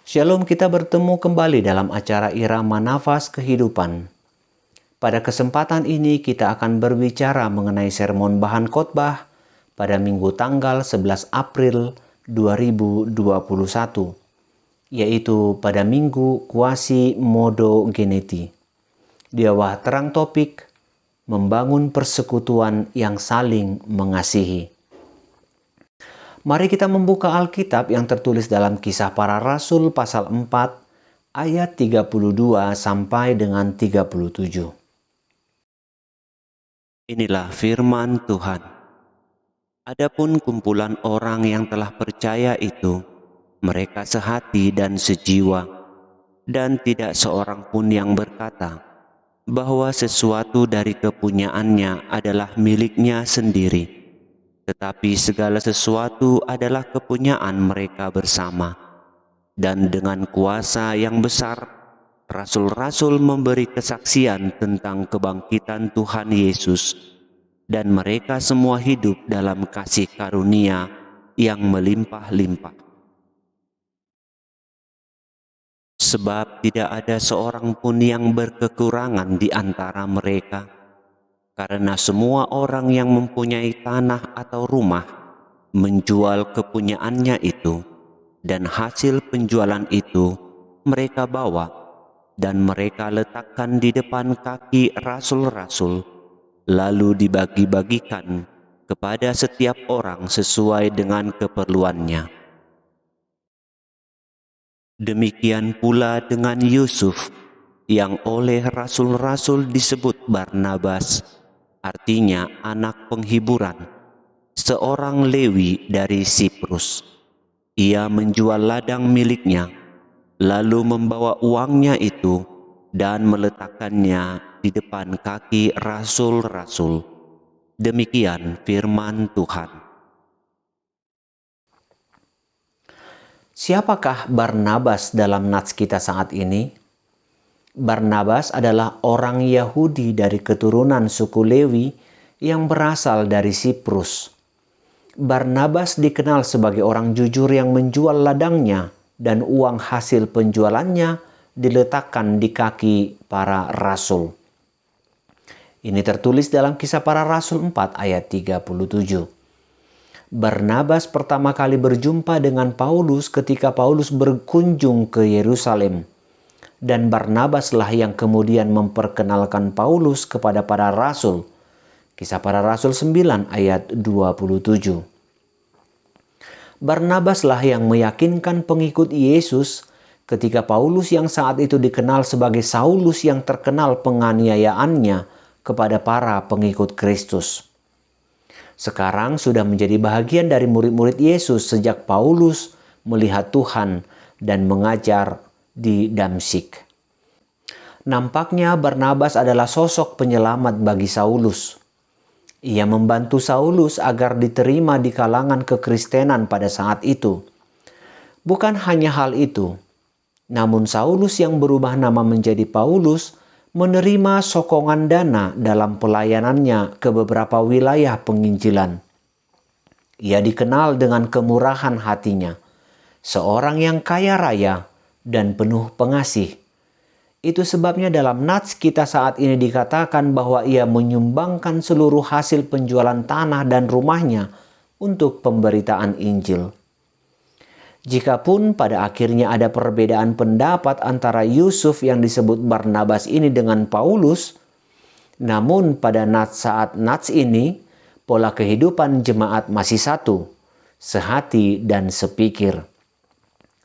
Shalom, kita bertemu kembali dalam acara Irama Nafas Kehidupan. Pada kesempatan ini kita akan berbicara mengenai sermon bahan khotbah pada Minggu tanggal 11 April 2021, yaitu pada Minggu Quasi Modo Geneti. Di bawah terang topik, membangun persekutuan yang saling mengasihi. Mari kita membuka Alkitab yang tertulis dalam Kisah Para Rasul pasal 4 ayat 32 sampai dengan 37. Inilah firman Tuhan. Adapun kumpulan orang yang telah percaya itu, mereka sehati dan sejiwa, dan tidak seorang pun yang berkata bahwa sesuatu dari kepunyaannya adalah miliknya sendiri, tetapi segala sesuatu adalah kepunyaan mereka bersama. Dan dengan kuasa yang besar, rasul-rasul memberi kesaksian tentang kebangkitan Tuhan Yesus, dan mereka semua hidup dalam kasih karunia yang melimpah-limpah. Sebab tidak ada seorang pun yang berkekurangan di antara mereka, karena semua orang yang mempunyai tanah atau rumah menjual kepunyaannya itu, dan hasil penjualan itu mereka bawa dan mereka letakkan di depan kaki rasul-rasul, lalu dibagi-bagikan kepada setiap orang sesuai dengan keperluannya. Demikian pula dengan Yusuf, yang oleh rasul-rasul disebut Barnabas, artinya anak penghiburan, seorang Lewi dari Siprus. Ia menjual ladang miliknya, lalu membawa uangnya itu dan meletakkannya di depan kaki rasul-rasul. Demikian firman Tuhan. Siapakah Barnabas dalam nats kita saat ini? Barnabas adalah orang Yahudi dari keturunan suku Lewi yang berasal dari Siprus. Barnabas dikenal sebagai orang jujur yang menjual ladangnya dan uang hasil penjualannya diletakkan di kaki para rasul. Ini tertulis dalam Kisah Para Rasul 4 ayat 37. Barnabas pertama kali berjumpa dengan Paulus ketika Paulus berkunjung ke Yerusalem. Dan Barnabaslah yang kemudian memperkenalkan Paulus kepada para rasul. Kisah Para Rasul 9 ayat 27. Barnabaslah yang meyakinkan pengikut Yesus ketika Paulus yang saat itu dikenal sebagai Saulus yang terkenal penganiayaannya kepada para pengikut Kristus. Sekarang sudah menjadi bahagian dari murid-murid Yesus sejak Paulus melihat Tuhan dan mengajar di Damsyik. Nampaknya Barnabas adalah sosok penyelamat bagi Saulus. Ia membantu Saulus agar diterima di kalangan kekristenan pada saat itu. Bukan hanya hal itu, namun Saulus yang berubah nama menjadi Paulus menerima sokongan dana dalam pelayanannya ke beberapa wilayah penginjilan. Ia dikenal dengan kemurahan hatinya, seorang yang kaya raya dan penuh pengasih. Itu sebabnya dalam nats kita saat ini dikatakan bahwa ia menyumbangkan seluruh hasil penjualan tanah dan rumahnya untuk pemberitaan Injil. Jikapun pada akhirnya ada perbedaan pendapat antara Yusuf yang disebut Barnabas ini dengan Paulus, namun pada saat nats ini, pola kehidupan jemaat masih satu, sehati dan sepikir.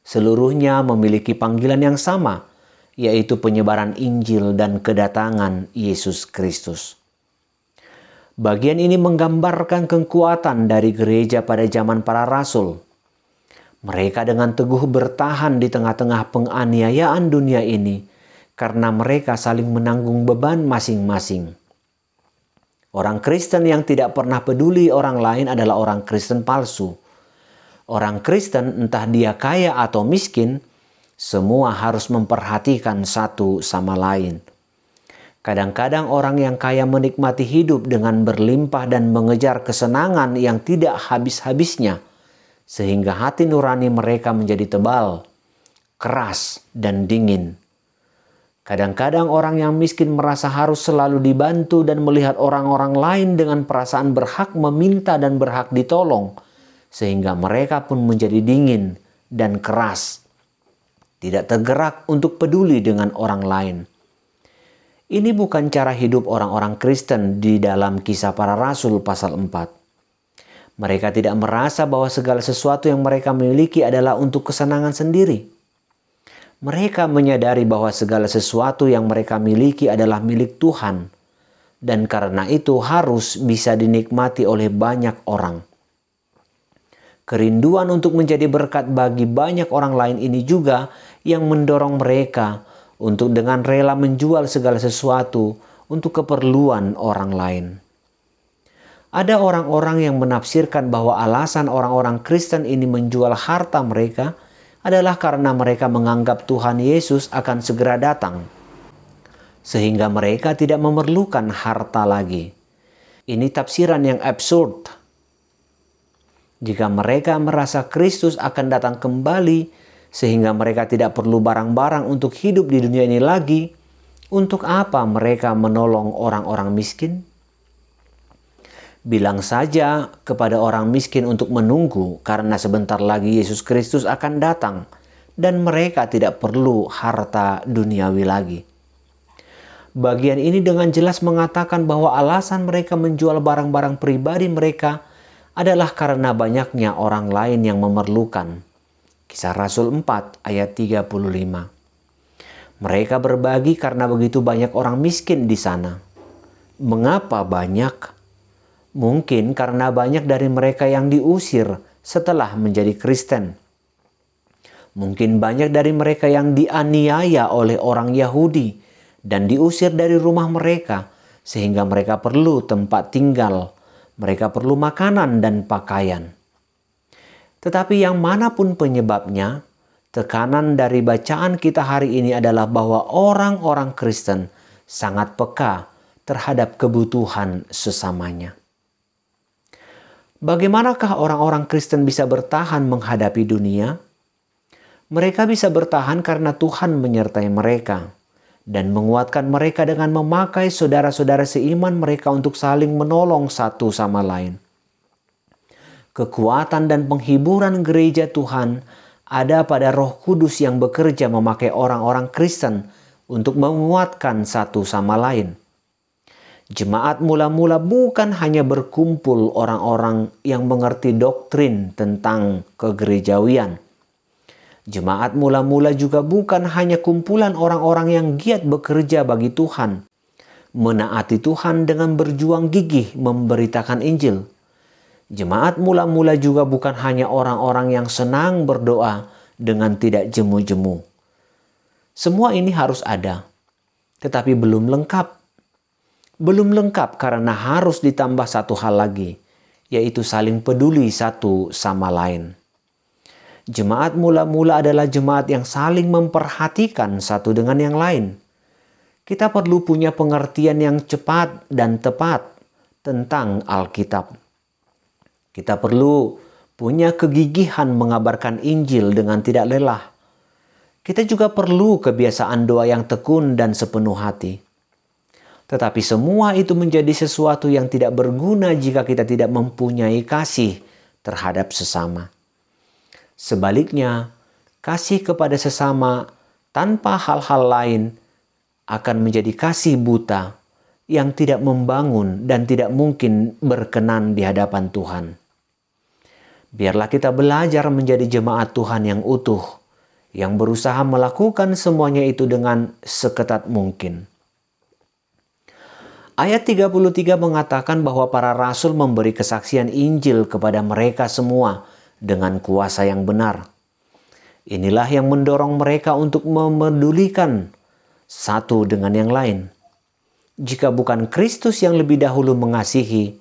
Seluruhnya memiliki panggilan yang sama, yaitu penyebaran Injil dan kedatangan Yesus Kristus. Bagian ini menggambarkan kekuatan dari gereja pada zaman para rasul. Mereka dengan teguh bertahan di tengah-tengah penganiayaan dunia ini karena mereka saling menanggung beban masing-masing. Orang Kristen yang tidak pernah peduli orang lain adalah orang Kristen palsu. Orang Kristen entah dia kaya atau miskin, semua harus memperhatikan satu sama lain. Kadang-kadang orang yang kaya menikmati hidup dengan berlimpah dan mengejar kesenangan yang tidak habis-habisnya, sehingga hati nurani mereka menjadi tebal, keras, dan dingin. Kadang-kadang orang yang miskin merasa harus selalu dibantu dan melihat orang-orang lain dengan perasaan berhak meminta dan berhak ditolong, sehingga mereka pun menjadi dingin dan keras, tidak tergerak untuk peduli dengan orang lain. Ini bukan cara hidup orang-orang Kristen di dalam Kisah Para Rasul pasal 4. Mereka tidak merasa bahwa segala sesuatu yang mereka miliki adalah untuk kesenangan sendiri. Mereka menyadari bahwa segala sesuatu yang mereka miliki adalah milik Tuhan, dan karena itu harus bisa dinikmati oleh banyak orang. Kerinduan untuk menjadi berkat bagi banyak orang lain ini juga yang mendorong mereka untuk dengan rela menjual segala sesuatu untuk keperluan orang lain. Ada orang-orang yang menafsirkan bahwa alasan orang-orang Kristen ini menjual harta mereka adalah karena mereka menganggap Tuhan Yesus akan segera datang, sehingga mereka tidak memerlukan harta lagi. Ini tafsiran yang absurd. Jika mereka merasa Kristus akan datang kembali, sehingga mereka tidak perlu barang-barang untuk hidup di dunia ini lagi, untuk apa mereka menolong orang-orang miskin? Bilang saja kepada orang miskin untuk menunggu, karena sebentar lagi Yesus Kristus akan datang dan mereka tidak perlu harta duniawi lagi. Bagian ini dengan jelas mengatakan bahwa alasan mereka menjual barang-barang pribadi mereka adalah karena banyaknya orang lain yang memerlukan. Kisah Rasul 4 ayat 35. Mereka berbagi karena begitu banyak orang miskin di sana. Mengapa banyak? Mungkin karena banyak dari mereka yang diusir setelah menjadi Kristen. Mungkin banyak dari mereka yang dianiaya oleh orang Yahudi dan diusir dari rumah mereka, sehingga mereka perlu tempat tinggal, mereka perlu makanan dan pakaian. Tetapi yang manapun penyebabnya, tekanan dari bacaan kita hari ini adalah bahwa orang-orang Kristen sangat peka terhadap kebutuhan sesamanya. Bagaimanakah orang-orang Kristen bisa bertahan menghadapi dunia? Mereka bisa bertahan karena Tuhan menyertai mereka dan menguatkan mereka dengan memakai saudara-saudara seiman mereka untuk saling menolong satu sama lain. Kekuatan dan penghiburan gereja Tuhan ada pada Roh Kudus yang bekerja memakai orang-orang Kristen untuk menguatkan satu sama lain. Jemaat mula-mula bukan hanya berkumpul orang-orang yang mengerti doktrin tentang kegerejawian. Jemaat mula-mula juga bukan hanya kumpulan orang-orang yang giat bekerja bagi Tuhan, menaati Tuhan dengan berjuang gigih memberitakan Injil. Jemaat mula-mula juga bukan hanya orang-orang yang senang berdoa dengan tidak jemu-jemu. Semua ini harus ada, tetapi belum lengkap. Belum lengkap karena harus ditambah satu hal lagi, yaitu saling peduli satu sama lain. Jemaat mula-mula adalah jemaat yang saling memperhatikan satu dengan yang lain. Kita perlu punya pengertian yang cepat dan tepat tentang Alkitab. Kita perlu punya kegigihan mengabarkan Injil dengan tidak lelah. Kita juga perlu kebiasaan doa yang tekun dan sepenuh hati. Tetapi semua itu menjadi sesuatu yang tidak berguna jika kita tidak mempunyai kasih terhadap sesama. Sebaliknya, kasih kepada sesama tanpa hal-hal lain akan menjadi kasih buta yang tidak membangun dan tidak mungkin berkenan di hadapan Tuhan. Biarlah kita belajar menjadi jemaat Tuhan yang utuh, yang berusaha melakukan semuanya itu dengan seketat mungkin. Ayat 33 mengatakan bahwa para rasul memberi kesaksian Injil kepada mereka semua dengan kuasa yang benar. Inilah yang mendorong mereka untuk memedulikan satu dengan yang lain. Jika bukan Kristus yang lebih dahulu mengasihi,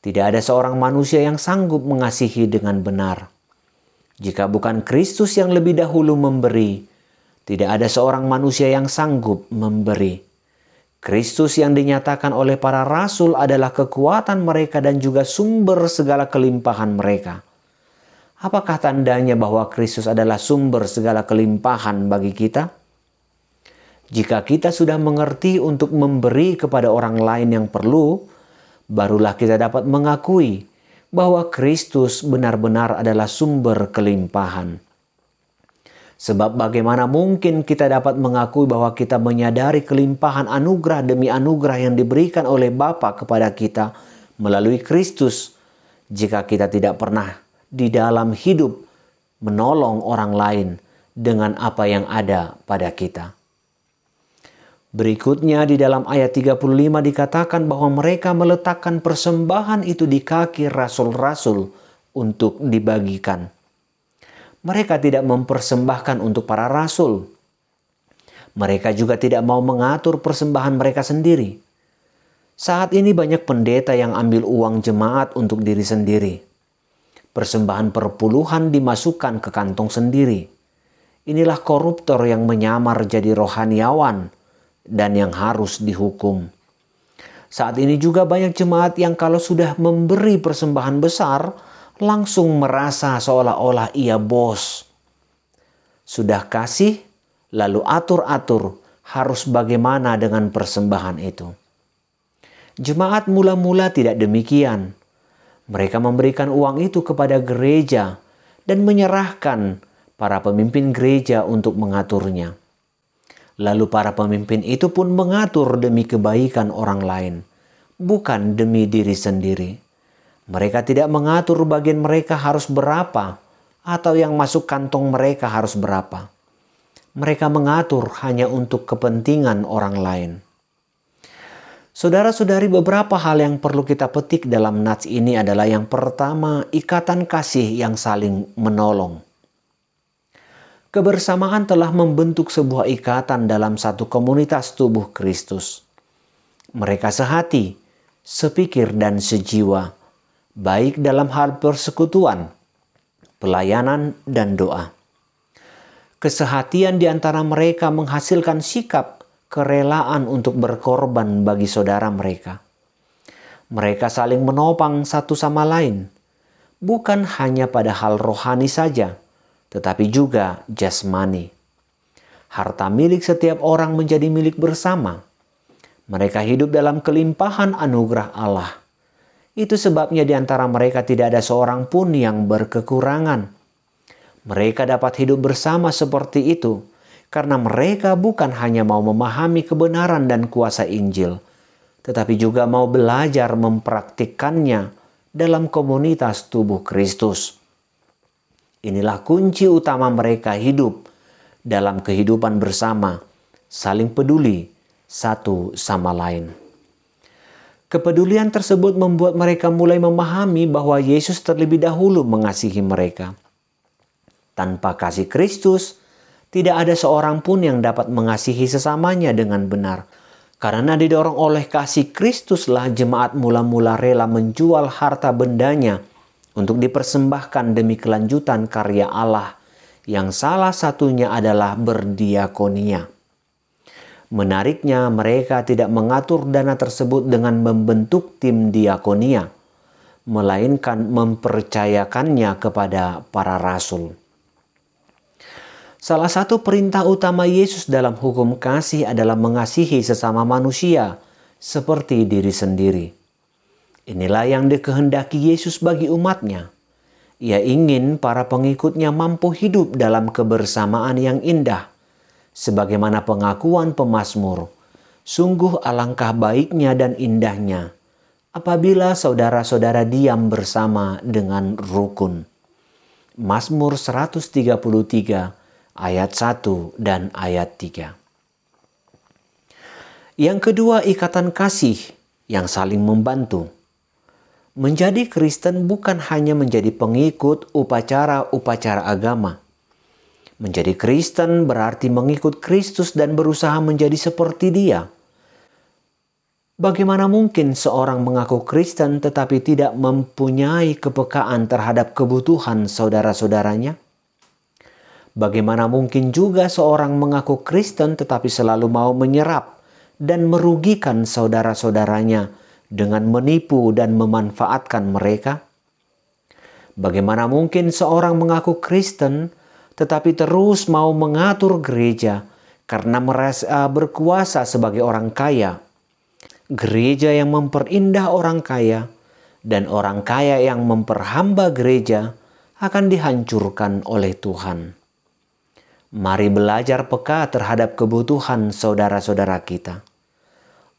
tidak ada seorang manusia yang sanggup mengasihi dengan benar. Jika bukan Kristus yang lebih dahulu memberi, tidak ada seorang manusia yang sanggup memberi. Kristus yang dinyatakan oleh para rasul adalah kekuatan mereka dan juga sumber segala kelimpahan mereka. Apakah tandanya bahwa Kristus adalah sumber segala kelimpahan bagi kita? Jika kita sudah mengerti untuk memberi kepada orang lain yang perlu, barulah kita dapat mengakui bahwa Kristus benar-benar adalah sumber kelimpahan. Sebab bagaimana mungkin kita dapat mengakui bahwa kita menyadari kelimpahan anugerah demi anugerah yang diberikan oleh Bapa kepada kita melalui Kristus, jika kita tidak pernah di dalam hidup menolong orang lain dengan apa yang ada pada kita. Berikutnya di dalam ayat 35 dikatakan bahwa mereka meletakkan persembahan itu di kaki rasul-rasul untuk dibagikan. Mereka tidak mempersembahkan untuk para rasul. Mereka juga tidak mau mengatur persembahan mereka sendiri. Saat ini banyak pendeta yang ambil uang jemaat untuk diri sendiri. Persembahan perpuluhan dimasukkan ke kantong sendiri. Inilah koruptor yang menyamar jadi rohaniawan dan yang harus dihukum. Saat ini juga banyak jemaat yang kalau sudah memberi persembahan besar, langsung merasa seolah-olah ia bos. Sudah kasih, lalu atur-atur harus bagaimana dengan persembahan itu. Jemaat mula-mula tidak demikian. Mereka memberikan uang itu kepada gereja dan menyerahkan para pemimpin gereja untuk mengaturnya. Lalu para pemimpin itu pun mengatur demi kebaikan orang lain, bukan demi diri sendiri. Mereka tidak mengatur bagian mereka harus berapa atau yang masuk kantong mereka harus berapa. Mereka mengatur hanya untuk kepentingan orang lain. Saudara-saudari, beberapa hal yang perlu kita petik dalam nats ini adalah yang pertama, ikatan kasih yang saling menolong. Kebersamaan telah membentuk sebuah ikatan dalam satu komunitas tubuh Kristus. Mereka sehati, sepikir dan sejiwa, baik dalam hal persekutuan, pelayanan, dan doa. Kesehatian di antara mereka menghasilkan sikap kerelaan untuk berkorban bagi saudara mereka. Mereka saling menopang satu sama lain, bukan hanya pada hal rohani saja, tetapi juga jasmani. Harta milik setiap orang menjadi milik bersama. Mereka hidup dalam kelimpahan anugerah Allah. Itu sebabnya di antara mereka tidak ada seorang pun yang berkekurangan. Mereka dapat hidup bersama seperti itu karena mereka bukan hanya mau memahami kebenaran dan kuasa Injil, tetapi juga mau belajar mempraktikkannya dalam komunitas tubuh Kristus. Inilah kunci utama mereka hidup dalam kehidupan bersama, saling peduli satu sama lain. Kepedulian tersebut membuat mereka mulai memahami bahwa Yesus terlebih dahulu mengasihi mereka. Tanpa kasih Kristus, tidak ada seorang pun yang dapat mengasihi sesamanya dengan benar. Karena didorong oleh kasih Kristuslah jemaat mula-mula rela menjual harta bendanya untuk dipersembahkan demi kelanjutan karya Allah, yang salah satunya adalah berdiakonia. Menariknya, mereka tidak mengatur dana tersebut dengan membentuk tim diakonia, melainkan mempercayakannya kepada para rasul. Salah satu perintah utama Yesus dalam hukum kasih adalah mengasihi sesama manusia seperti diri sendiri. Inilah yang dikehendaki Yesus bagi umatnya. Ia ingin para pengikutnya mampu hidup dalam kebersamaan yang indah. Sebagaimana pengakuan pemazmur, sungguh alangkah baiknya dan indahnya apabila saudara-saudara diam bersama dengan rukun. Mazmur 133 ayat 1 dan ayat 3. Yang kedua, ikatan kasih yang saling membantu. Menjadi Kristen bukan hanya menjadi pengikut upacara-upacara agama. Menjadi Kristen berarti mengikut Kristus dan berusaha menjadi seperti Dia. Bagaimana mungkin seorang mengaku Kristen tetapi tidak mempunyai kepekaan terhadap kebutuhan saudara-saudaranya? Bagaimana mungkin juga seorang mengaku Kristen tetapi selalu mau menyerap dan merugikan saudara-saudaranya dengan menipu dan memanfaatkan mereka? Bagaimana mungkin seorang mengaku Kristen tetapi terus mau mengatur gereja karena merasa berkuasa sebagai orang kaya? Gereja yang memperindah orang kaya dan orang kaya yang memperhamba gereja akan dihancurkan oleh Tuhan. Mari belajar peka terhadap kebutuhan saudara-saudara kita.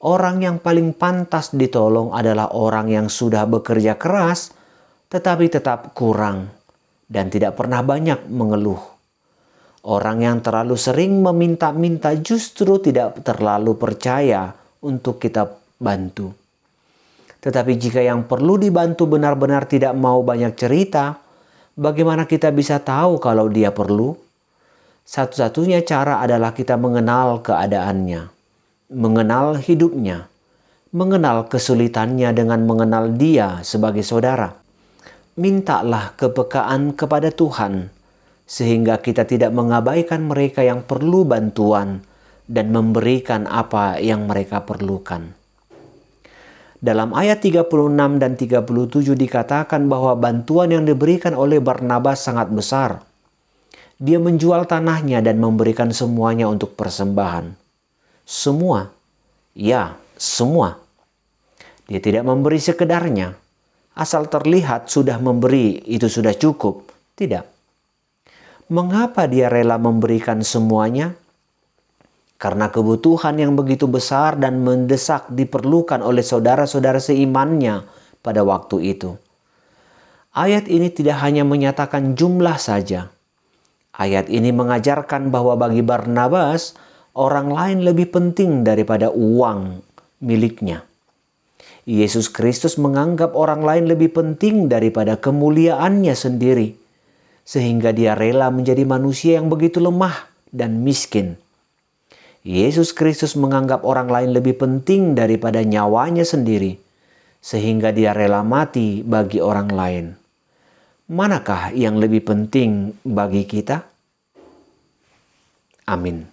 Orang yang paling pantas ditolong adalah orang yang sudah bekerja keras tetapi tetap kurang dan tidak pernah banyak mengeluh. Orang yang terlalu sering meminta-minta justru tidak terlalu percaya untuk kita bantu. Tetapi jika yang perlu dibantu benar-benar tidak mau banyak cerita, bagaimana kita bisa tahu kalau dia perlu? Satu-satunya cara adalah kita mengenal keadaannya, mengenal hidupnya, mengenal kesulitannya dengan mengenal dia sebagai saudara. Mintalah kepekaan kepada Tuhan, sehingga kita tidak mengabaikan mereka yang perlu bantuan dan memberikan apa yang mereka perlukan. Dalam ayat 36 dan 37 dikatakan bahwa bantuan yang diberikan oleh Barnabas sangat besar. Dia menjual tanahnya dan memberikan semuanya untuk persembahan. Semua, ya semua. Dia tidak memberi sekedarnya. Asal terlihat sudah memberi, itu sudah cukup. Tidak. Mengapa dia rela memberikan semuanya? Karena kebutuhan yang begitu besar dan mendesak diperlukan oleh saudara-saudara seimannya pada waktu itu. Ayat ini tidak hanya menyatakan jumlah saja. Ayat ini mengajarkan bahwa bagi Barnabas, orang lain lebih penting daripada uang miliknya. Yesus Kristus menganggap orang lain lebih penting daripada kemuliaannya sendiri, sehingga dia rela menjadi manusia yang begitu lemah dan miskin. Yesus Kristus menganggap orang lain lebih penting daripada nyawanya sendiri, sehingga dia rela mati bagi orang lain. Manakah yang lebih penting bagi kita? Amin.